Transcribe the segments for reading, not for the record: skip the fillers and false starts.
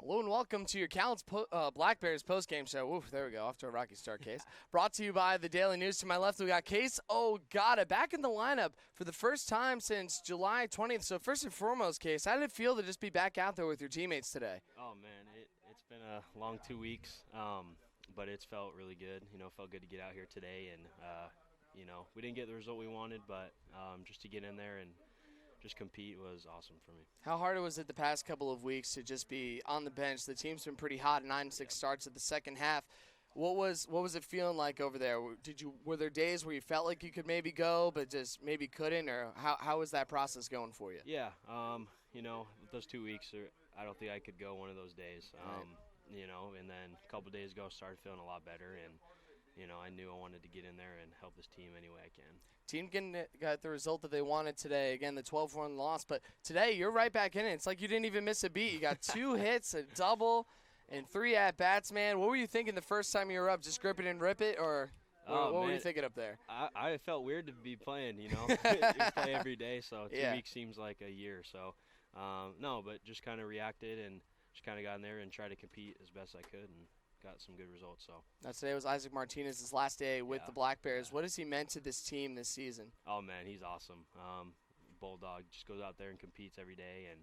Hello and welcome to your Cal's Black Bears postgame show. Oof, there we go. Off to a rocky start, Case. Brought to you by the Daily News. To my left, we got Kase Ogata back in the lineup for the first time since July 20th. So first and foremost, Case, how did it feel to just be back out there with your teammates today? Oh, man, it's been a long 2 weeks, but it's felt really good. Felt good to get out here today. And, we didn't get the result we wanted, but just to get in there and just compete was awesome for me. How hard was it the past couple of weeks to just be on the bench? The team's been pretty hot, 9-6 starts at the second half. What was it feeling like over there? Were there days where you felt like you could maybe go, but just maybe couldn't, or how was that process going for you? Yeah, those 2 weeks, I don't think I could go one of those days. Right. And then a couple days ago, started feeling a lot better, and I knew I wanted to get in there and help this team any way I can. Team got the result that they wanted today. Again, the 12-1 loss. But today, you're right back in it. It's like you didn't even miss a beat. You got 2 hits, a double, and 3 at-bats, man. What were you thinking the first time you were up? Just grip it and rip it, or what were you thinking up there? I felt weird to be playing, You play every day, so 2 weeks seems like a year. So, no, but just kind of reacted and just kind of got in there and tried to compete as best I could and got some good results. So today was Isaac Martinez's last day with the Black Bears. What has he meant to this team this season? Oh, man, he's awesome. Bulldog just goes out there and competes every day, and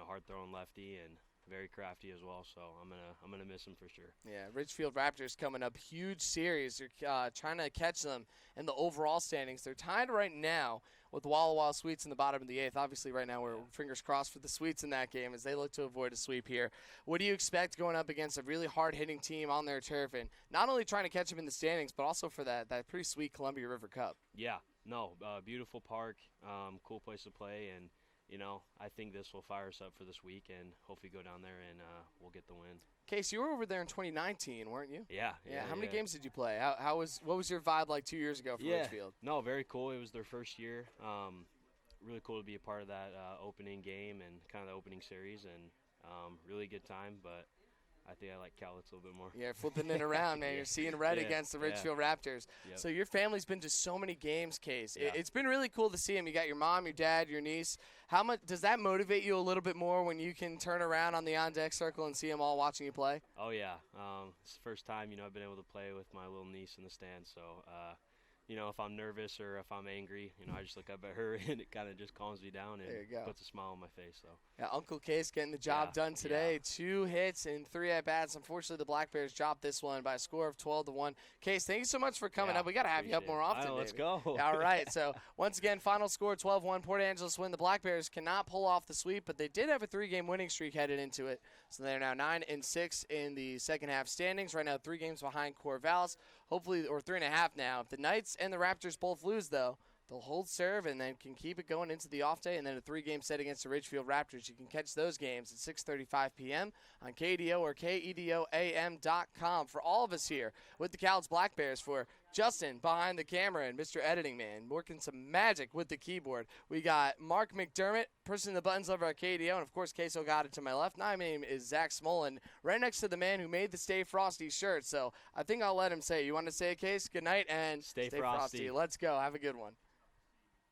hard-throwing lefty and very crafty as well. So I'm gonna miss him for sure. Yeah, Ridgefield Raptors coming up, huge series. They're trying to catch them in the overall standings. They're tied right now with Walla Walla Sweets in the bottom of the 8th. Obviously, right now we're fingers crossed for the Sweets in that game as they look to avoid a sweep here. What do you expect going up against a really hard-hitting team on their turf, and not only trying to catch them in the standings, but also for that pretty sweet Columbia River Cup? Yeah, no, beautiful park, cool place to play, and I think this will fire us up for this week and hopefully go down there and we'll get the win. Case, you were over there in 2019, weren't you? Yeah. How many games did you play? What was your vibe like 2 years ago for Ridgefield? No, very cool. It was their first year. Really cool to be a part of that opening game and kind of the opening series, and really good time, but I think I like Cowlitz a little bit more. Yeah, flipping it around, man. You're seeing red against the Ridgefield Raptors. Yep. So your family's been to so many games, Case. Yeah. It's been really cool to see them. You got your mom, your dad, your niece. How much does that motivate you a little bit more when you can turn around on the on-deck circle and see them all watching you play? Oh, yeah. It's the first time, I've been able to play with my little niece in the stands. So, if I'm nervous or if I'm angry, I just look up at her and it kind of just calms me down and puts a smile on my face. So yeah, Uncle Case getting the job done today. 2 hits and 3 at-bats. Unfortunately, the Black Bears dropped this one by a score of 12-1. Case, thank you so much for coming up. We got to have you up more often. Let's go. All right. So once again, final score 12-1. Port Angeles win. The Black Bears cannot pull off the sweep, but they did have a 3-game winning streak headed into it. So they're now 9-6 in the second half standings. Right now, 3 games behind Corvallis. Hopefully, or 3.5 now. If the Knights and the Raptors both lose, though, they'll hold serve and then can keep it going into the off day, and then a 3-game set against the Ridgefield Raptors. You can catch those games at 6:35 p.m. on KDO or KEDOAM.com. For all of us here with the Cowlitz Black Bears, for Justin behind the camera and Mr. Editing Man working some magic with the keyboard, we got Mark McDermott pushing the buttons over at KDO, and of course Kase Ogata to my left. My name is Zach Smolin, right next to the man who made the Stay Frosty shirt. So I think I'll let him say it. You want to say it, Case? Good night and Stay frosty. Let's go. Have a good one.